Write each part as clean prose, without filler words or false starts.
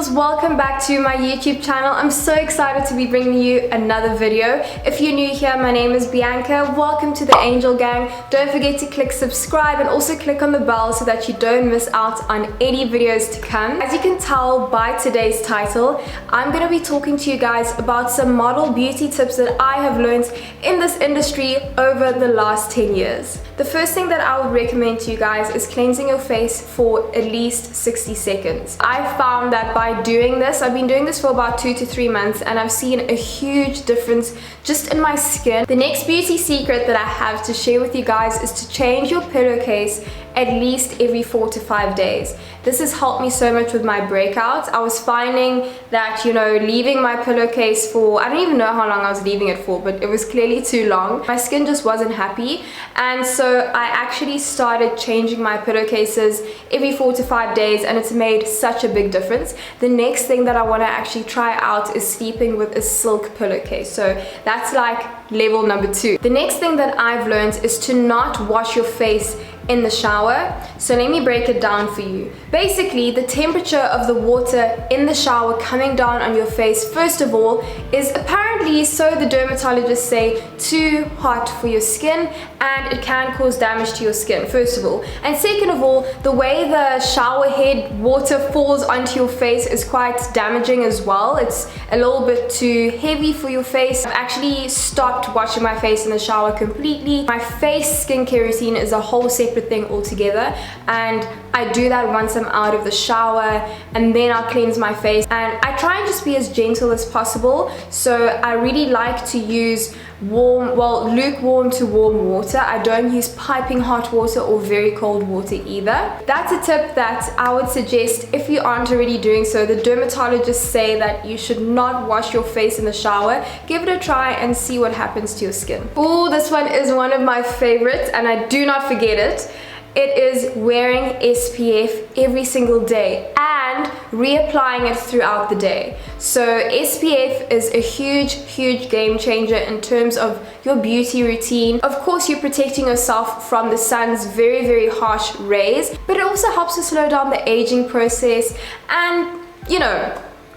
loves, welcome back to my YouTube channel. I'm so excited to be bringing you another video. If you're new here, my name is Bianca. Welcome to the Angel Gang. Don't forget to click subscribe and also click on the bell so that you don't miss out on any videos to come. As you can tell by today's title, I'm going to be talking to you guys about some model beauty tips that I have learned in this industry over the last 10 years. The first thing that I would recommend to you guys is cleansing your face for at least 60 seconds. I found that by doing this, I've been doing this for about 2 to 3 months, and I've seen a huge difference just in my skin. The next beauty secret that I have to share with you guys is to change your pillowcase at least every 4 to 5 days. This has helped me so much with my breakouts. I was finding that, leaving my pillowcase for, I don't even know how long I was leaving it for, but it was clearly too long. My skin just wasn't happy, and so I actually started changing my pillowcases every 4 to 5 days, and it's made such a big difference. The next thing that I want to actually try out is sleeping with a silk pillowcase. So that's like level number 2. The next thing that I've learned is to not wash your face in the shower. So let me break it down for you. Basically, the temperature of the water in the shower coming down on your face, first of all, is apparently, so the dermatologists say, too hot for your skin, and it can cause damage to your skin, first of all. And second of all, the way the shower head water falls onto your face is quite damaging as well. It's a little bit too heavy for your face. I've actually stopped washing my face in the shower completely. My face skincare routine is a whole separate thing altogether, and I do that once I'm out of the shower, and then I'll cleanse my face, and I try and just be as gentle as possible. So I really like to use lukewarm to warm water. I don't use piping hot water or very cold water either. That's a tip that I would suggest if you aren't already doing so. The dermatologists say that you should not wash your face in the shower. Give it a try and see what happens to your skin. Oh, this one is one of my favorites, and I do not forget it. It is wearing SPF every single day and reapplying it throughout the day. So SPF is a huge game changer in terms of your beauty routine. Of course, you're protecting yourself from the sun's very harsh rays, but it also helps to slow down the aging process. And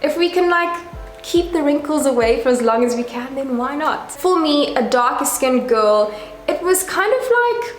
if we can keep the wrinkles away for as long as we can, then why not? For me, a darker skinned girl, it was kind of like,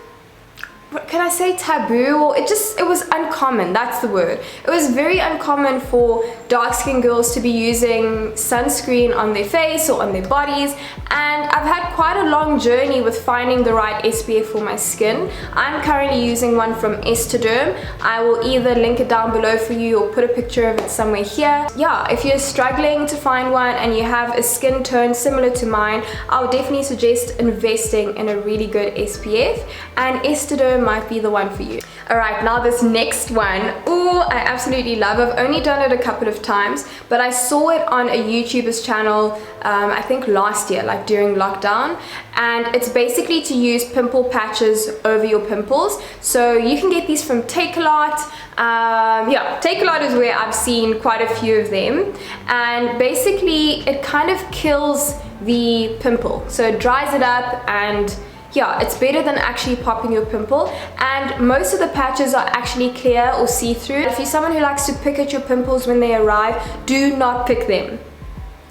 can I say taboo? Or it was uncommon, that's the word. It was very uncommon for dark-skinned girls to be using sunscreen on their face or on their bodies, and I've had quite a long journey with finding the right SPF for my skin. I'm currently using one from Derm. I will either link it down below for you or put a picture of it somewhere here. Yeah, if you're struggling to find one and you have a skin tone similar to mine, I would definitely suggest investing in a really good SPF, and Derm might be the one for you. Alright, now this next one, I absolutely love. I've only done it a couple of times, but I saw it on a YouTuber's channel, I think last year, during lockdown, and it's basically to use pimple patches over your pimples. So you can get these from Takealot. Takealot is where I've seen quite a few of them, and basically it kind of kills the pimple. So it dries it up, and yeah, it's better than actually popping your pimple, and most of the patches are actually clear or see-through. If you're someone who likes to pick at your pimples when they arrive, do not pick them.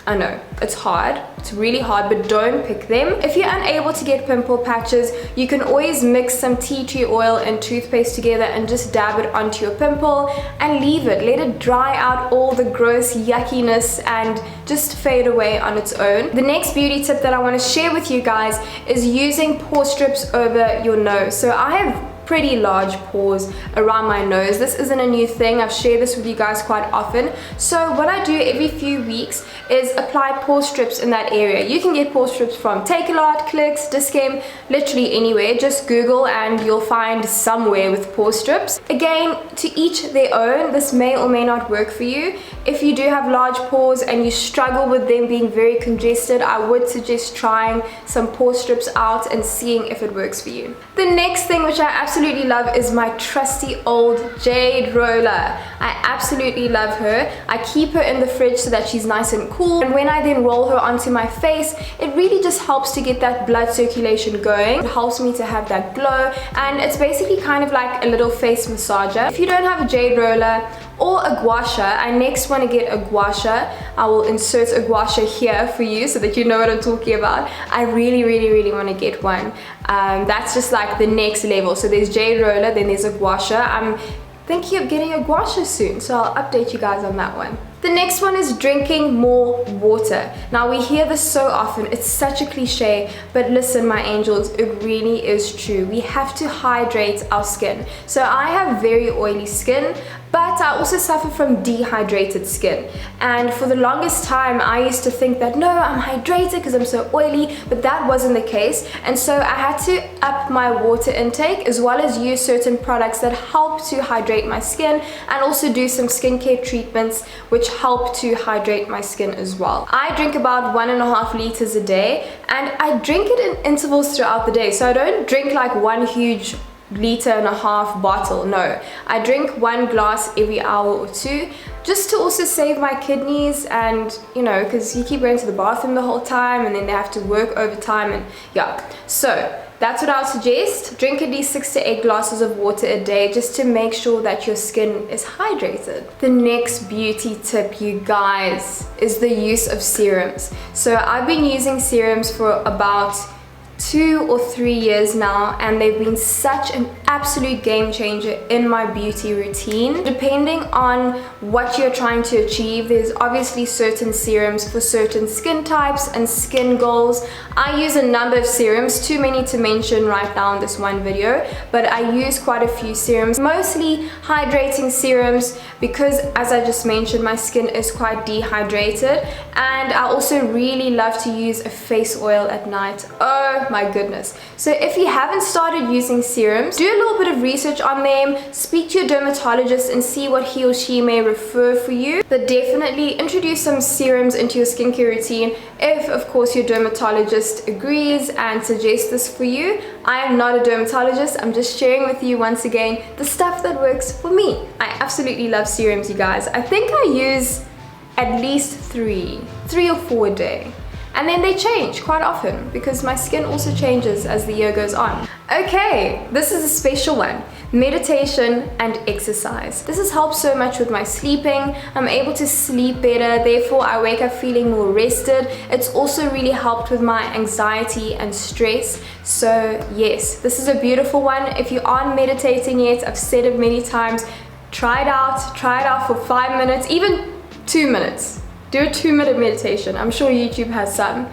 I know, it's hard, it's really hard, but don't pick them. If you're unable to get pimple patches, you can always mix some tea tree oil and toothpaste together and just dab it onto your pimple and leave it. Let it dry out all the gross yuckiness and just fade away on its own. The next beauty tip that I want to share with you guys is using pore strips over your nose. So I have pretty large pores around my nose. This isn't a new thing. I've shared this with you guys quite often. So what I do every few weeks is apply pore strips in that area. You can get pore strips from Takealot, Clicks, Discam, literally anywhere. Just Google and you'll find somewhere with pore strips. Again, to each their own. This may or may not work for you. If you do have large pores and you struggle with them being very congested, I would suggest trying some pore strips out and seeing if it works for you. The next thing, which I absolutely love, is my trusty old jade roller. I absolutely love her. I keep her in the fridge so that she's nice and cool, and when I then roll her onto my face, it really just helps to get that blood circulation going. It helps me to have that glow, and it's basically kind of like a little face massager. If you don't have a jade roller, or a gua sha. I next want to get a gua sha. I will insert a gua sha here for you so that you know what I'm talking about. I really want to get one. That's just like the next level. So there's jade roller, then there's a gua sha. I'm thinking of getting a gua sha soon, so I'll update you guys on that one. The next one is drinking more water. Now we hear this so often, it's such a cliche, but listen my angels, it really is true. We have to hydrate our skin. So I have very oily skin, but I also suffer from dehydrated skin. And for the longest time, I used to think that no, I'm hydrated because I'm so oily, but that wasn't the case. And so I had to up my water intake as well as use certain products that help to hydrate my skin and also do some skincare treatments which help to hydrate my skin as well. I drink about 1.5 liters a day, and I drink it in intervals throughout the day. So I don't drink like one huge 1.5 liter bottle. No, I drink 1 glass every hour or 2 just to also save my kidneys, and you know, because you keep going to the bathroom the whole time and then they have to work overtime, and yeah, so that's what I would suggest. Drink at least 6 to 8 glasses of water a day just to make sure that your skin is hydrated. The next beauty tip, you guys, is the use of serums. So I've been using serums for about 2 or 3 years now, and they've been such an absolute game changer in my beauty routine. Depending on what you're trying to achieve, there's obviously certain serums for certain skin types and skin goals. I use a number of serums, too many to mention right now in this one video, but I use quite a few serums, mostly hydrating serums, because as I just mentioned, my skin is quite dehydrated. And I also really love to use a face oil at night. Oh my goodness. So if you haven't started using serums, do a little bit of research on them, speak to your dermatologist and see what he or she may refer for you. But definitely introduce some serums into your skincare routine if of course your dermatologist agrees and suggests this for you. I am not a dermatologist, I'm just sharing with you once again the stuff that works for me. I absolutely love serums, you guys. I think I use at least 3 or 4 a day. And then they change quite often because my skin also changes as the year goes on. Okay, this is a special one. Meditation and exercise. This has helped so much with my sleeping. I'm able to sleep better, therefore I wake up feeling more rested. It's also really helped with my anxiety and stress. So yes, this is a beautiful one. If you aren't meditating yet, I've said it many times, try it out for 5 minutes, even 2 minutes. Do a 2-minute meditation. I'm sure YouTube has some.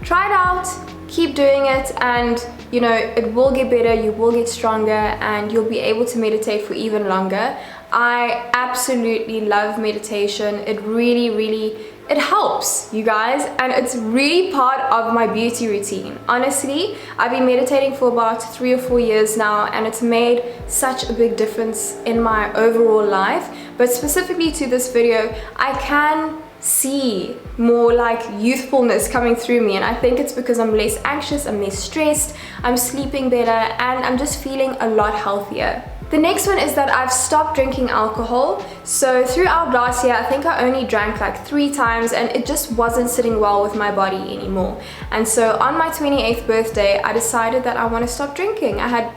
Try it out, keep doing it, and you know, it will get better, you will get stronger, and you'll be able to meditate for even longer. I absolutely love meditation. It really it helps, you guys, and it's really part of my beauty routine. Honestly, I've been meditating for about 3 or 4 years now, and it's made such a big difference in my overall life. But specifically to this video, I can see more like youthfulness coming through me, and I think it's because I'm less anxious, I'm less stressed, I'm sleeping better, and I'm just feeling a lot healthier. The next one is that I've stopped drinking alcohol. So throughout last year, I think I only drank like 3 times, and it just wasn't sitting well with my body anymore. And so on my 28th birthday, I decided that I want to stop drinking. I had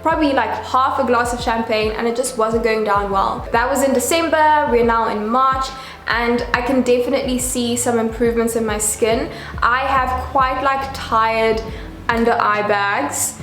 probably like half a glass of champagne, and it just wasn't going down well. That was in December, we're now in March, and I can definitely see some improvements in my skin. I have quite like tired under eye bags.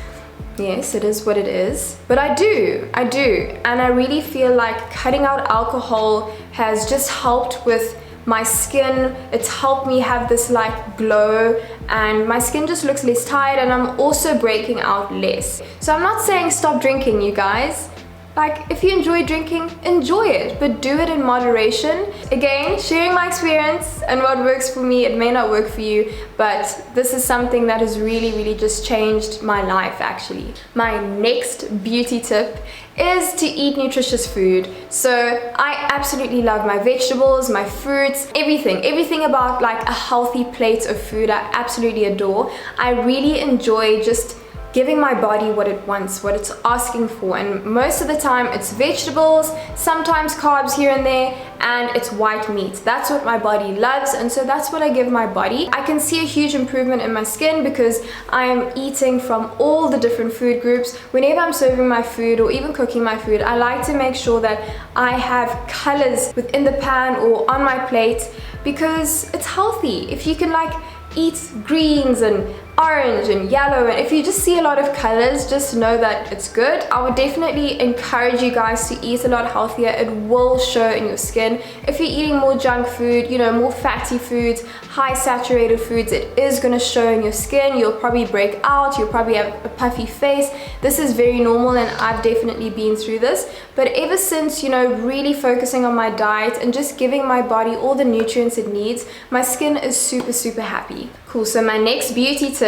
Yes, it is what it is, but I do, and I really feel like cutting out alcohol has just helped with my skin. It's helped me have this like glow, and my skin just looks less tired, and I'm also breaking out less. So I'm not saying stop drinking, you guys. Like, if you enjoy drinking, enjoy it, but do it in moderation. Again, sharing my experience and what works for me, it may not work for you, but this is something that has really just changed my life actually. My next beauty tip is to eat nutritious food. So I absolutely love my vegetables, my fruits, everything about like a healthy plate of food I absolutely adore. I really enjoy just giving my body what it wants, what it's asking for. And most of the time it's vegetables, sometimes carbs here and there, and it's white meat. That's what my body loves, and so that's what I give my body. I can see a huge improvement in my skin because I am eating from all the different food groups. Whenever I'm serving my food or even cooking my food, I like to make sure that I have colors within the pan or on my plate because it's healthy. If you can like eat greens and orange and yellow, and if you just see a lot of colors, just know that it's good. I would definitely encourage you guys to eat a lot healthier. It will show in your skin. If you're eating more junk food, you know, more fatty foods, high saturated foods, it is going to show in your skin. You'll probably break out, you'll probably have a puffy face. This is very normal, and I've definitely been through this. But ever since, you know, really focusing on my diet and just giving my body all the nutrients it needs, my skin is super happy. Cool. So my next beauty tip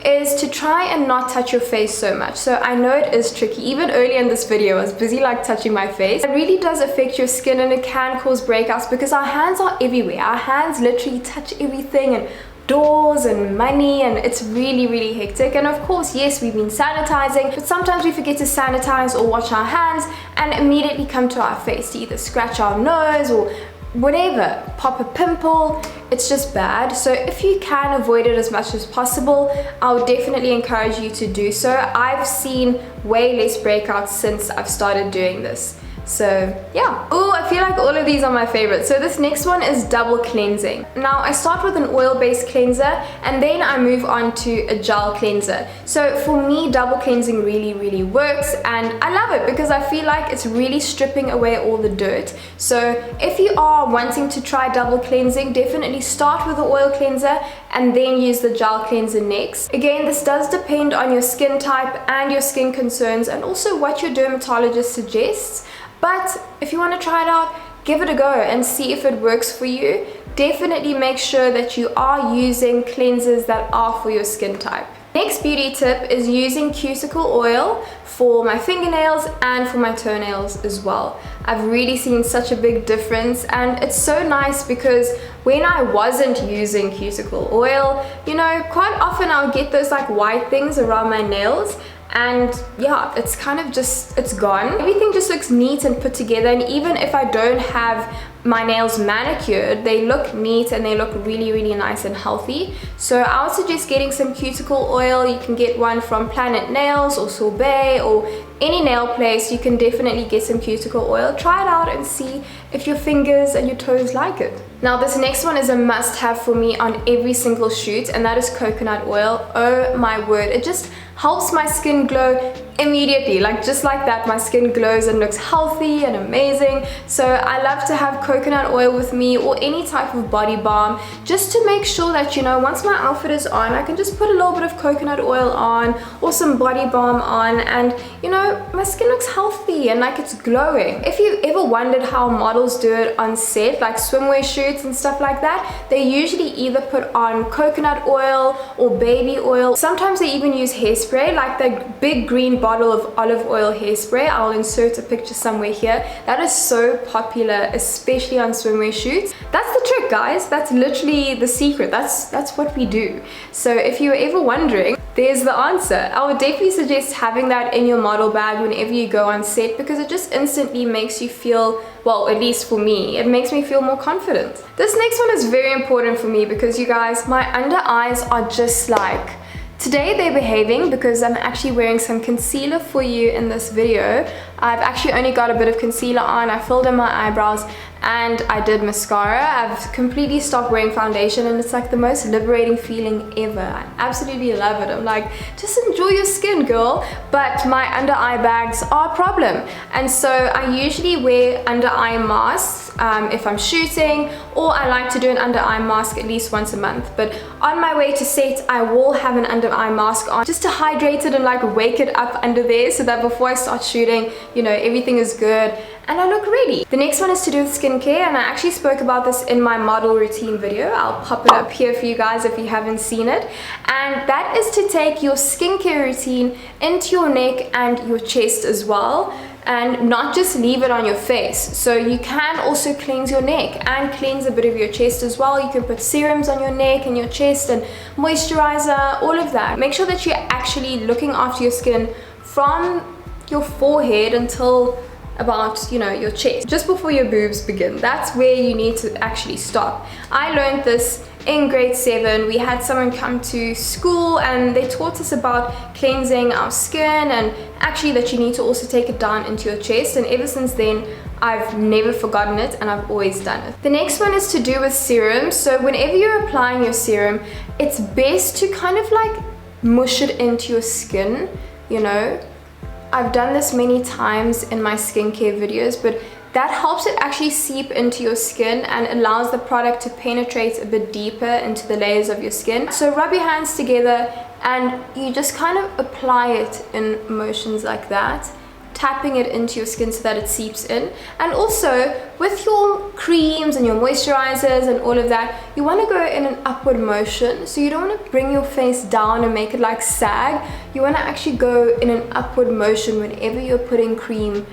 is to try and not touch your face so much. So I know it is tricky. Even earlier in this video I was busy like touching my face. It really does affect your skin, and it can cause breakouts because our hands are everywhere. Our hands literally touch everything, and doors and money, and it's really hectic. And of course, yes, we've been sanitizing, but sometimes we forget to sanitize or wash our hands and immediately come to our face to either scratch our nose or whatever, pop a pimple. It's just bad. So if you can avoid it as much as possible, I would definitely encourage you to do so. I've seen way less breakouts since I've started doing this. So yeah. Oh, I feel like all of these are my favorites. So this next one is double cleansing. Now I start with an oil-based cleanser and then I move on to a gel cleanser. So for me, double cleansing really works, and I love it because I feel like it's really stripping away all the dirt. So if you are wanting to try double cleansing, definitely start with the oil cleanser and then use the gel cleanser next. Again, this does depend on your skin type and your skin concerns and also what your dermatologist suggests. But if you want to try it out, give it a go and see if it works for you. Definitely make sure that you are using cleansers that are for your skin type. Next beauty tip is using cuticle oil for my fingernails and for my toenails as well. I've really seen such a big difference, and it's so nice because when I wasn't using cuticle oil, you know, quite often I'll get those like white things around my nails. And yeah, it's kind of just, it's gone. Everything just looks neat and put together, and even if I don't have my nails manicured, they look neat and they look really nice and healthy. So I would suggest getting some cuticle oil. You can get one from Planet Nails or Sorbet or any nail place. You can definitely get some cuticle oil. Try it out and see if your fingers and your toes like it. Now this next one is a must-have for me on every single shoot, and that is coconut oil. Oh my word, it just helps my skin glow immediately. Like just like that, my skin glows and looks healthy and amazing. So I love to have coconut oil with me, or any type of body balm, just to make sure that, you know, once my outfit is on, I can just put a little bit of coconut oil on or some body balm on, and you know, my skin looks healthy and like it's glowing. If you've ever wondered how models do it on set, like swimwear shoots and stuff like that, they usually either put on coconut oil or baby oil. Sometimes they even use hairspray, like the big green bottle of olive oil hairspray. I'll insert a picture somewhere here. That is so popular, especially on swimwear shoots. That's the trick, guys. That's literally the secret. That's what we do. So if you're ever wondering, there's the answer. I would definitely suggest having that in your model bag whenever you go on set, because it just instantly makes you feel, well, at least for me, it makes me feel more confident. This next one is very important for me because, you guys, my under eyes are just like, today they're behaving because I'm actually wearing some concealer for you in this video. I've actually only got a bit of concealer on. I filled in my eyebrows and I did mascara. I've completely stopped wearing foundation, and it's like the most liberating feeling ever. I absolutely love it. I'm like, just enjoy your skin, girl. But my under eye bags are a problem, and so I usually wear under eye masks if I'm shooting, or I like to do an under eye mask at least once a month. But on my way to set, I will have an under eye mask on just to hydrate it and like wake it up under there, so that before I start shooting, you know, everything is good and I look ready. The next one is to do with skincare, and I actually spoke about this in my model routine video. I'll pop it up here for you guys if you haven't seen it. And that is to take your skincare routine into your neck and your chest as well. and not just leave it on your face. So you can also cleanse your neck and cleanse a bit of your chest as well. You can put serums on your neck and your chest and moisturizer, all of that. Make sure that you're actually looking after your skin from your forehead until about, you know, your chest, just before your boobs begin. That's where you need to actually stop. I learned this in grade 7. We had someone come to school and they taught us about cleansing our skin, and actually that you need to also take it down into your chest, and ever since then I've never forgotten it and I've always done it. The next one is to do with serums. So whenever you're applying your serum, it's best to kind of like mush it into your skin, you know. I've done this many times in my skincare videos, but that helps it actually seep into your skin and allows the product to penetrate a bit deeper into the layers of your skin. So rub your hands together and you just kind of apply it in motions like that, tapping it into your skin so that it seeps in. And also with your creams and your moisturizers and all of that, you want to go in an upward motion. So you don't want to bring your face down and make it like sag. You want to actually go in an upward motion whenever you're putting cream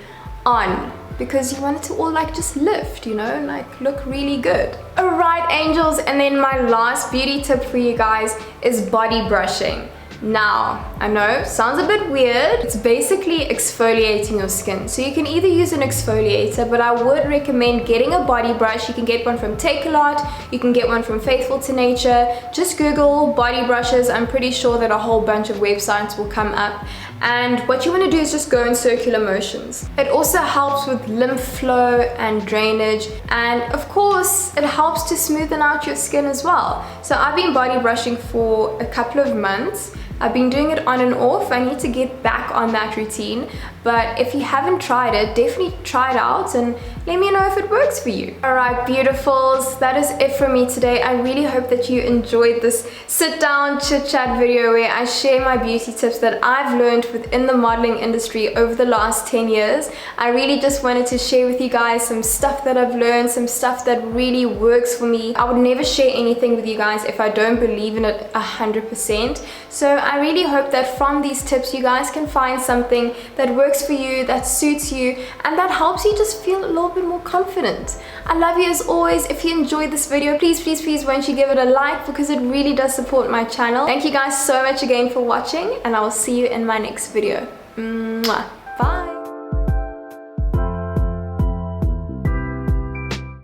on, because you want it to all like just lift, you know, and like look really good. Alright angels, and then my last beauty tip for you guys is body brushing. Now, I know, sounds a bit weird. It's basically exfoliating your skin. So you can either use an exfoliator, but I would recommend getting a body brush. You can get one from Takealot, you can get one from Faithful to Nature. Just Google body brushes. I'm pretty sure that a whole bunch of websites will come up. And what you want to do is just go in circular motions. It also helps with lymph flow and drainage, and of course it helps to smoothen out your skin as well. So I've been body brushing for a couple of months. I've been doing it on and off. I need to get back on that routine, but if you haven't tried it, definitely try it out and let me know if it works for you. Alright beautifuls, that is it for me today. I really hope that you enjoyed this sit down chit chat video where I share my beauty tips that I've learned within the modeling industry over the last 10 years. I really just wanted to share with you guys some stuff that I've learned, some stuff that really works for me. I would never share anything with you guys if I don't believe in it 100%. So I really hope that from these tips you guys can find something that works for you, that suits you, and that helps you just feel a little bit more confident. I love you as always. If you enjoyed this video, please won't you give it a like, because it really does support my channel. Thank you guys so much again for watching, and I will see you in my next video. Mwah. Bye.